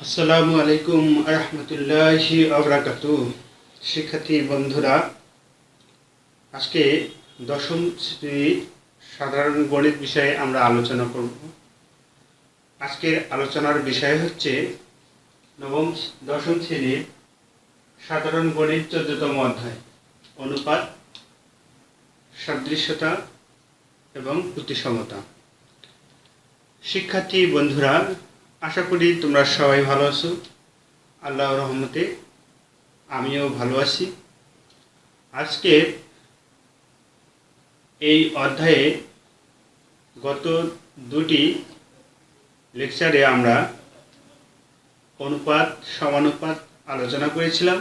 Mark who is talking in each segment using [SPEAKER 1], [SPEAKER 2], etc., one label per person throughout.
[SPEAKER 1] আসসালামু আলাইকুম রহমতুল্লাহি আবরাকাতু। শিক্ষার্থী বন্ধুরা, আজকে দশম শ্রেণীর সাধারণ গণিত বিষয়ে আমরা আলোচনা করব। আজকের আলোচনার বিষয় হচ্ছে দশম শ্রেণীর সাধারণ গণিত 14তম অধ্যায়, অনুপাত, সাদৃশ্যতা এবং প্রতিসমতা। শিক্ষার্থী বন্ধুরা, আশা করি তোমরা সবাই ভালো আছো। আল্লাহর রহমতে আমিও ভালো আছি। আজকে এই অধ্যায়ে গত দুটি লেকচারে আমরা অনুপাত সমানুপাত আলোচনা করেছিলাম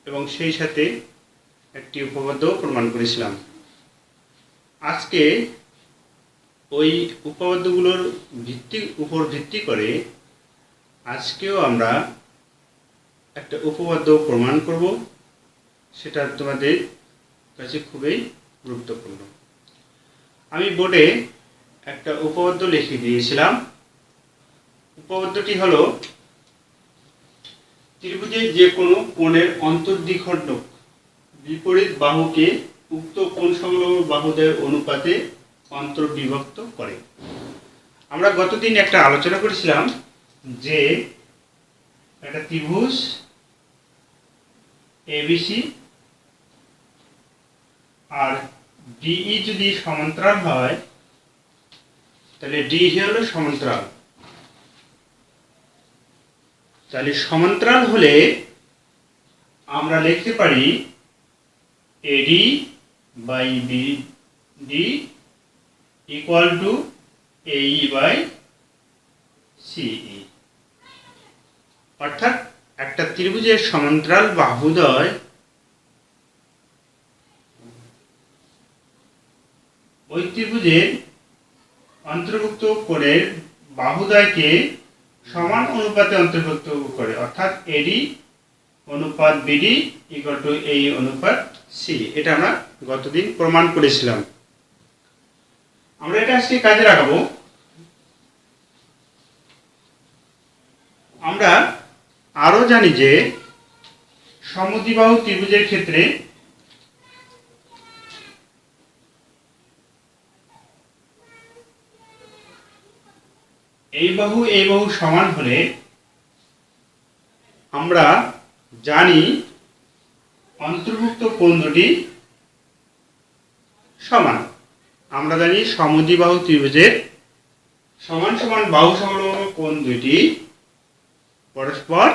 [SPEAKER 1] এবং সেই সাথে একটি উপপাদ্যও প্রমাণ করেছিলাম। আজকে ওই উপপাদ্যগুলোর উপর ভিত্তি করে আজকেও আমরা একটা উপপাদ্য প্রমাণ করব। সেটা তোমাদের কাছে খুবই গুরুত্বপূর্ণ। আমি বোর্ডে একটা উপপাদ্য লিখে দিয়েছিলাম। উপপাদ্যটি হলো, ত্রিভুজের যে কোনো কোণের অন্তর্দ্বিখণ্ডক বিপরীত বাহুকে উক্ত কোণ সংলগ্ন বাহুদের অনুপাতে অন্তর্বিভক্ত করে। আমরা গতদিন একটা আলোচনা করেছিলাম যে একটা ত্রিভুজ এবিসি আর ডিই যদি সমান্তরাল হয় তাহলে ডি হলো সমান্তরাল। তাহলে সমান্তরাল হলে আমরা লিখতে পারি AD by BD equal to AE by CE. অর্থাৎ একটা ত্রিভুজের সমান্তরাল বাহুদ্বয় ওই ত্রিভুজের অন্তর্ভুক্ত কোণের বাহুদ্বয়কে সমান অনুপাতে অন্তর্ভুক্ত করে। অর্থাৎ এডি অনুপাত বিডি ইকুয়াল টু এই অনুপাত সি। এটা আমরা গতদিন প্রমাণ করেছিলাম। আমরা এটা আজকে কাজে লাগাবো। আমরা আরো জানি যে সমদ্বিবাহু ত্রিভুজের ক্ষেত্রে এই বাহু সমান হলে আমরা জানি অন্তর্ভুক্ত কোণ দুটি সমান। আমরা জানি সমদ্বিবাহু ত্রিভুজের সমান সমান বাহু সংলগ্ন কোণ দুটি পরস্পর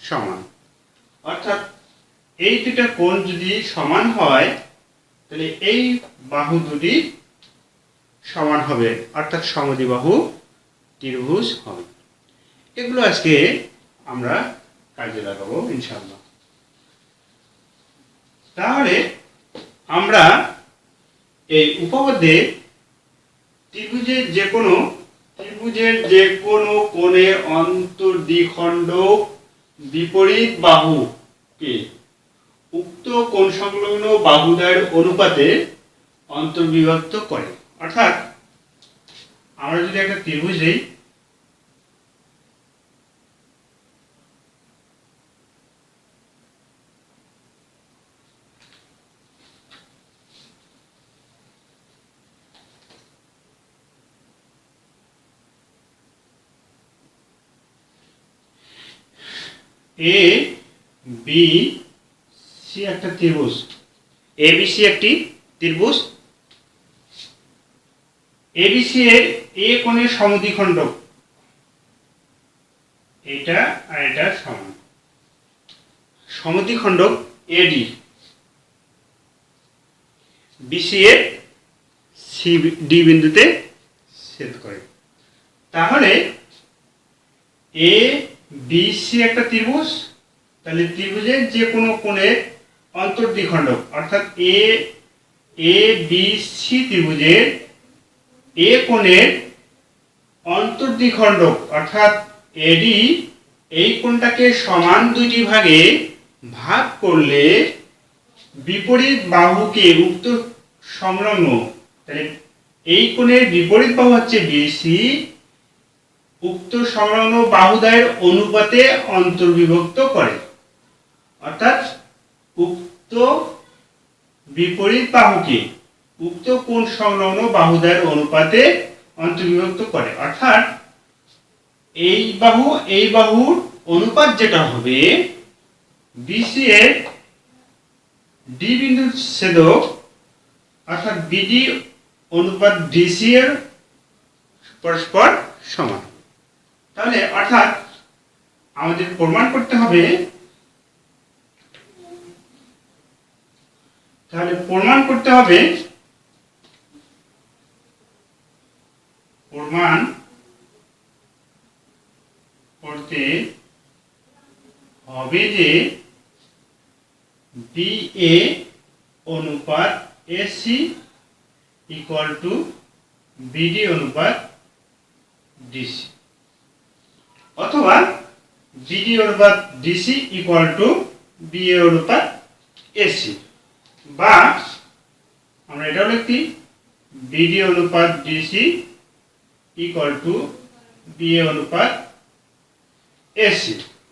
[SPEAKER 1] সমান। অর্থাৎ এই দুটো কোণ যদি সমান হয় তাহলে এই বাহু দুটি সমান হবে, অর্থাৎ সমদ্বিবাহু ত্রিভুজ হবে। এগুলো আজকে আমরা কাজে লাগাবো ইনশাআল্লাহ। তাহলে আমরা এই উপপাদ্যে ত্রিভুজের যে কোনো কোণে অন্তর্দ্বিখণ্ডক বিপরীত বাহুকে উক্ত কোণ সংলগ্ন বাহুদ্বয়ের অনুপাতে অন্তর্বিভক্ত করে। অর্থাৎ আমরা যদি একটা ত্রিভুজ নেই, এ বি সি একটা ত্রিভুজ, এবিসি একটি ত্রিভুজ। এবিসি এর এ কোণের সমদ্বিখণ্ডক এটা আর এটা সমান। সমদ্বিখণ্ডক এডি বিসি এর সি ডি বিন্দুতে ছেদ করে। তাহলে এ বিসি একটা ত্রিভুজ, তাহলে ত্রিভুজের যে কোনো কোণের অন্তর্দ্বিখণ্ডক অর্থাৎ এ বি সি ত্রিভুজের এ কোণের অন্তর্দ্বিখণ্ডক অর্থাৎ এডি এই কোণটাকে সমান দুইটি ভাগে ভাগ করলে বিপরীত বাহুকে উক্ত সংলগ্ন, তাহলে এই কোণের বিপরীত বাহু হচ্ছে বিসি, উক্ত সংলগ্ন বাহুদ্বয়ের অনুপাতে অন্তর্বিভক্ত করে। অর্থাৎ উক্ত বিপরীত বাহুকে উক্ত কোণ সংলগ্ন বাহুদ্বয়ের অনুপাতে অন্তর্বিভক্ত করে। অর্থাৎ এই বাহুর অনুপাত যেটা হবে বিসি এর ডি বিন্দুর ছেদক অর্থাৎ বিডি অনুপাত ডিসি এর পরস্পর সমান। তাহলে অর্থাৎ আমাদের প্রমাণ করতে হবে, প্রমাণ করতে হবে যে BA অনুপাত AC ইকুয়াল টু BD অনুপাত DC, অথবা BD অনুপাত DC ইকুয়াল টু BA অনুপাত AC, বা আমরা এটাও লিখি BD অনুপাত DC ইকুয়াল টু BA অনুপাত AC।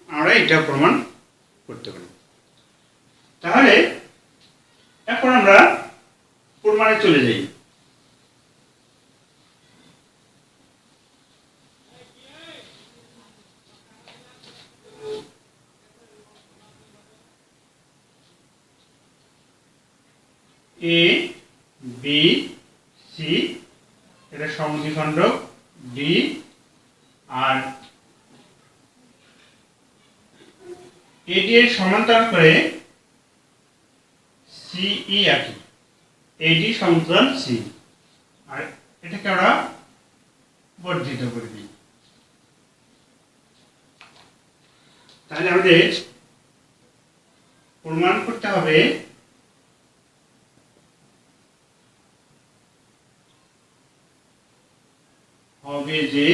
[SPEAKER 1] আমরা এটা প্রমাণ করতে পারি। তাহলে এখন আমরা প্রমাণে চলে যাই। A B C এটা সমদ্বিখণ্ডক D, আর AD এর সমান্তরাল করে CE আঁকি। AD সমান্তরাল C, আর এটাকে আমরা বর্ধিত করে দিই। তাহলে আমাদের প্রমাণ করতে হবে যে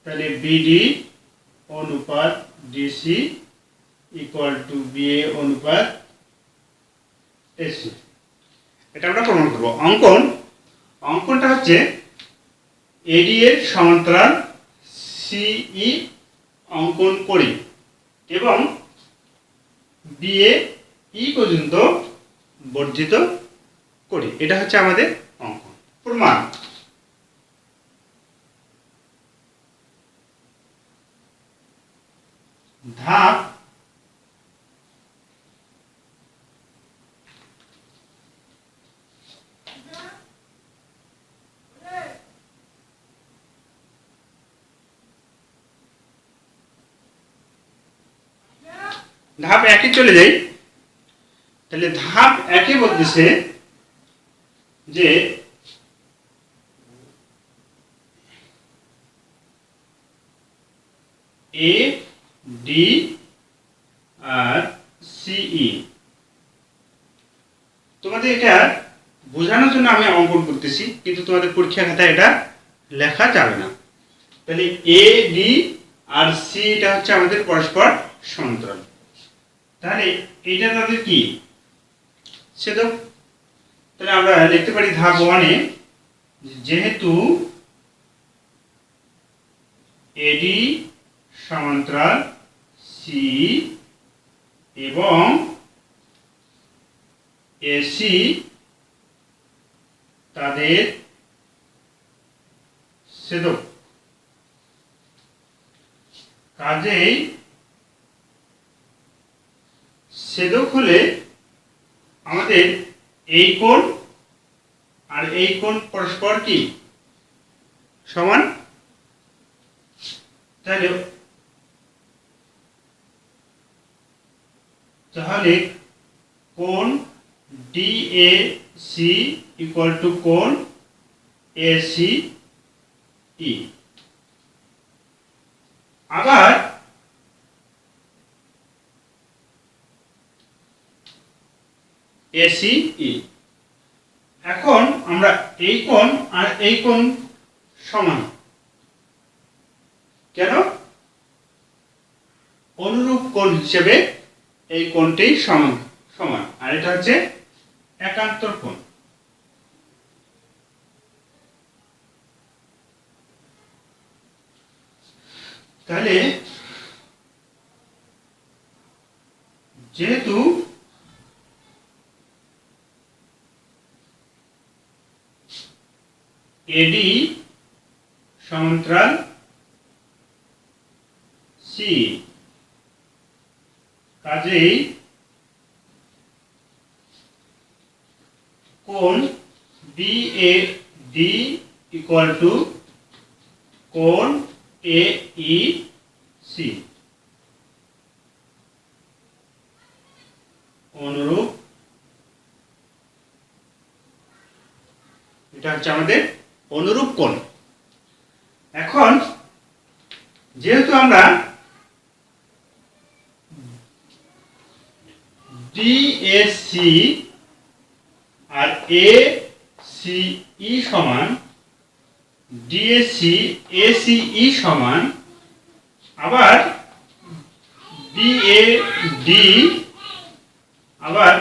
[SPEAKER 1] তাহলে BD অনুপাত DC ইকুয়াল টু BA অনুপাত AC। এটা আমরা প্রমাণ করব। অঙ্কনটা হচ্ছে AD এর সমান্তরাল CE অঙ্কন করি এবং BA E পর্যন্ত বর্ধিত করি। এটা হচ্ছে আমাদের অঙ্কন। প্রমাণ ধাপ একে চলে যাই। তাহলে ধাপ একে বলতেছে যে A D আর CE। তোমাদের এটা বোঝানোর জন্য আমি অঙ্কন করতেছি, কিন্তু তোমাদের পরীক্ষা খাতায় এটা লেখা যাবে না। তাহলে A D আর C এটা হচ্ছে আমাদের পরস্পর সমান্তরাল। তাহলে এইটা তাদের কি ছেদক। তাহলে আমরা লিখতে পারি ধাপ 1 এ যেহেতু AD সমান্তরাল C এবং AC তাদের ছেদক, কাজেই ছেদক হলে আমাদের এই কোণ আর এই কোণ পরস্পর কি সমান। তাহলে কোণ DAC ইকুয়াল টু কোণ ACE। আবার ACE। এখন আমরা এই কোণ আর এই কোণ সমান কেন? অনুরূপ কোণ হিসেবে এই কোণটি সমান, আর এটা হচ্ছে একান্তর কোণ। তাহলে যেহেতু এডি সমান্তরাল সি, কাজেই কোণ বিএডি ইকুয়াল টু কোণ এইসি, অনুরূপ। এটা হচ্ছে আমাদের অনুরূপ কোণ। এখন যেহেতু আমরা ডিএসি আর এসিই সমান, ডিএসি এসিই সমান, আবার বিএডি আবার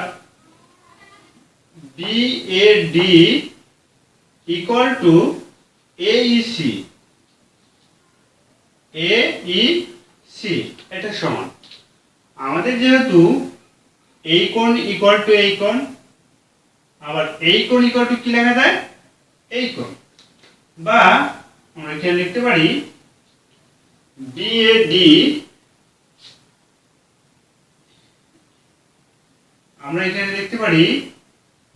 [SPEAKER 1] BAD equal to Aisi, Aisi এটা সমান। আমাদের যেহেতু এই কোণ ইকুয়াল টু এই কোণ, আবার এই কোণ ইকুয়াল টু কি লেখা যায়, এই কোণ, বা আমরা এখানে লিখতে পারি বিএডি, আমরা এখানে লিখতে পারি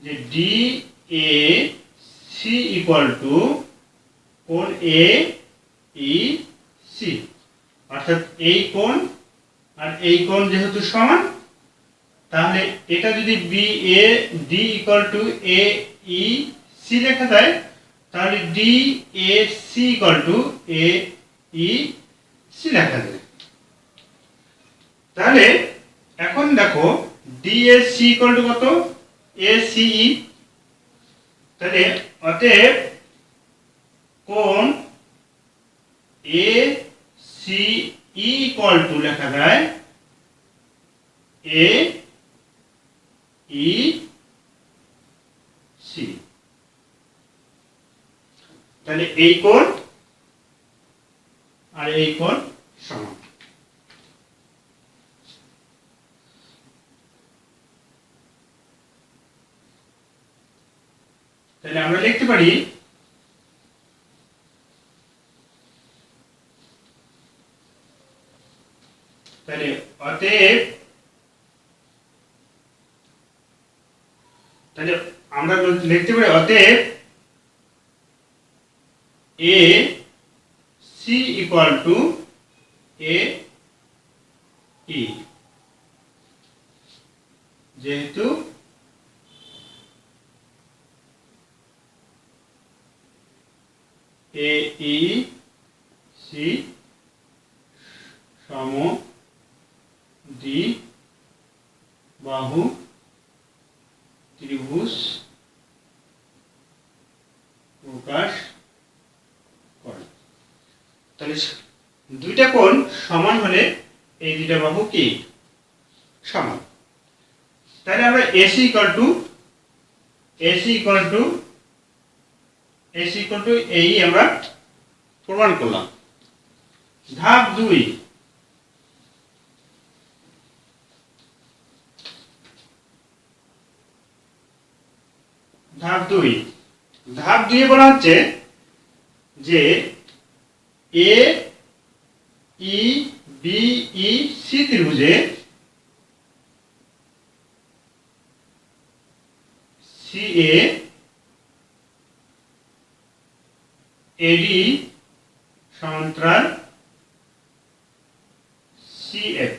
[SPEAKER 1] যে D A C equal to কোণ এ ই সি, অর্থাৎ এই কোণ আর এই কোণ যেহেতু সমান, তাহলে এটা যদি B A D equal to A E C লেখা যায়, তাহলে D A C equal to A E C লেখা যায়। তাহলে এখন দেখো ডিএসি ইকুয়াল টু কত, এসিই। তাহলে অতএব কোণ এ সি ইকুয়াল টু লেখা যায় এ ই সি। তাহলে এই কোণ আর এই কোণ সমান। তাহলে আমরা লিখতে পারি তাহলে অতএব, তাহলে আমরা লিখতে পারি অতএব এ সি ইকুয়াল টু এ ই, যেহেতু এ ই সি সম দ্বি বাহু ত্রিভুজ প্রকাশ করে। তাহলে দুইটা কোণ সমান হলে এই দুইটা বাহু কি সমান। তাহলে আমরা এসি ইকুয়াল টু এই আমরা প্রমাণ করলাম। ধাপ 2, ধাপ 2 বলা হচ্ছে যে A E B E C ত্রিভুজে সি এ এডি সমান্তরাল সি এফ,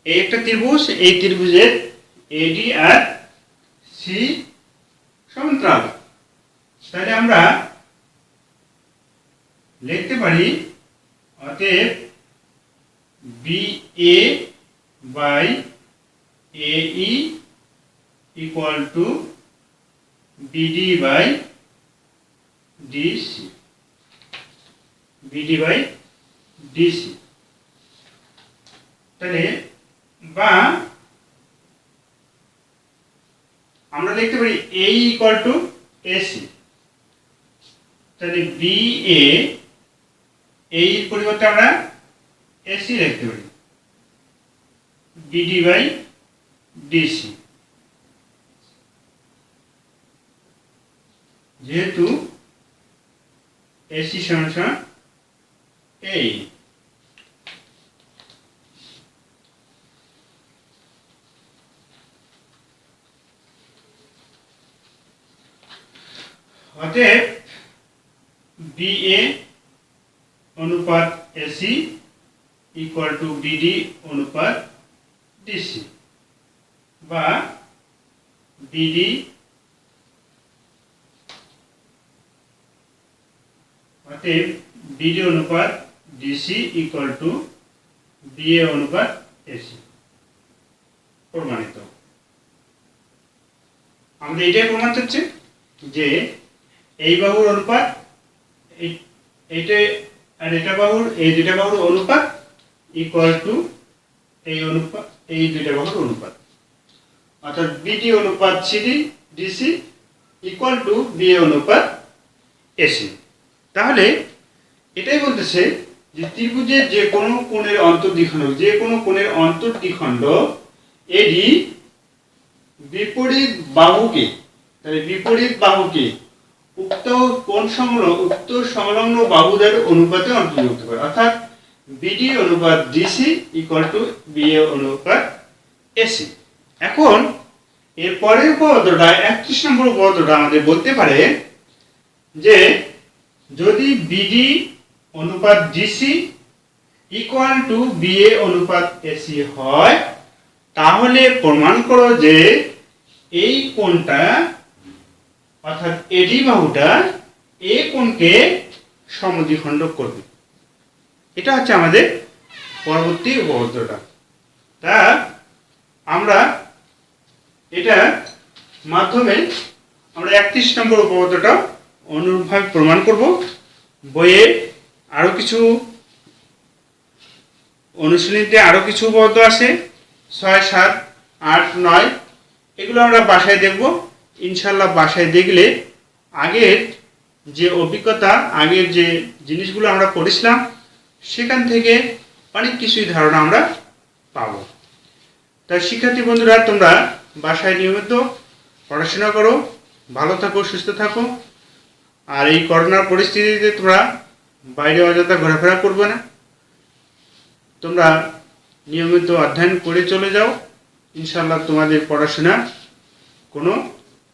[SPEAKER 1] এই একটা ত্রিভুজ, এই ত্রিভুজের এডি আর সি সমান্তরাল। তাহলে আমরা লিখতে পারি অতএব B A by A E equal to BD by DC, BD by DC. তাহলে বা আমরা লিখতে পারি এ ইকুয়াল টু এসি। তাহলে বি এ এই পরিবর্তে আমরা এসি লিখতে পারি, বিডি বাই ডিসি। যেহেতু এসি সমান সমান এই, অতএব বিএ অনুপাত এসি ইকুয়াল টু বিডি অনুপাত ডিসি, বা বিডি অতএব বিডি অনুপাত ডিসি ইকুয়াল টু বিএ অনুপাত এসি। প্রমাণিত। আমাদের এটাই প্রমাণ হচ্ছে যে এই বাহুর অনুপাত এইটা আর এটা বাহুর, এই দুইটা বাহুর অনুপাত ইকুয়াল টু এই অনুপাত, এই দুইটা বাহুর অনুপাত, অর্থাৎ বিডি অনুপাত CD DC equal to BA অনুপাত এসি। তাহলে এটাই বলতেছে যে ত্রিভুজের যে কোনো কোণের অন্তর্দ্বিখণ্ড, যে কোনো কোণের অন্তর্দ্বিখণ্ড এডি বিপরীত বাহুকে, তাহলে বিপরীত বাহুকে উক্ত কোণ সংলগ্ন বাহুদের অনুপাতে অন্তর্ভুক্ত করে, অর্থাৎ বিডি অনুপাত ডিসি ইকুয়াল টু বিএ অনুপাত এসি। এখন এর পরের উপপাদ্যটা 31 নম্বর উপপাদ্যটা আমাদের বলতে পারে যে যদি বিডি অনুপাত ডিসি ইকুয়াল টু বিএ অনুপাত এসি হয়, তাহলে প্রমাণ করো যে এই কোণটা অর্থাৎ এডি বাহুটা এ কোণকে সমদ্বিখণ্ড করবে। এটা হচ্ছে আমাদের পরবর্তী উপপাদ্যটা। তা আমরা এটা মাধ্যমে আমরা 31 নম্বর উপপাদ্যটা অনুরূপভাবে প্রমাণ করব। বইয়ে আরো কিছু অনুশীলনীতে আরো কিছু উপপাদ্য আছে, 6, 7, 8, 9, এগুলো আমরা বাসায় দেখব ইনশাল্লাহ। বাসায় দেখলে আগের যে অভিজ্ঞতা, আগের যে জিনিসগুলো আমরা করেছিলাম সেখান থেকে অনেক কিছুই ধারণা আমরা পাব। তাই শিক্ষার্থী বন্ধুরা, তোমরা বাসায় নিয়মিত পড়াশোনা করো, ভালো থাকো, সুস্থ থাকো। আর এই করোনার পরিস্থিতিতে তোমরা বাইরে অযথা ঘোরাফেরা করবে না, তোমরা নিয়মিত অধ্যয়ন করে চলে যাও, ইনশাল্লাহ তোমাদের পড়াশোনা কোনো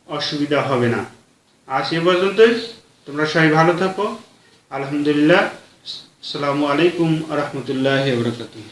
[SPEAKER 1] অসুবিধা হবে না। আজ এ পর্যন্তই, তোমরা সবাই ভালো থাকো। আলহামদুলিল্লাহ। আসসালামু আলাইকুম ওয়া রাহমাতুল্লাহি ওয়া বারাকাতুহু।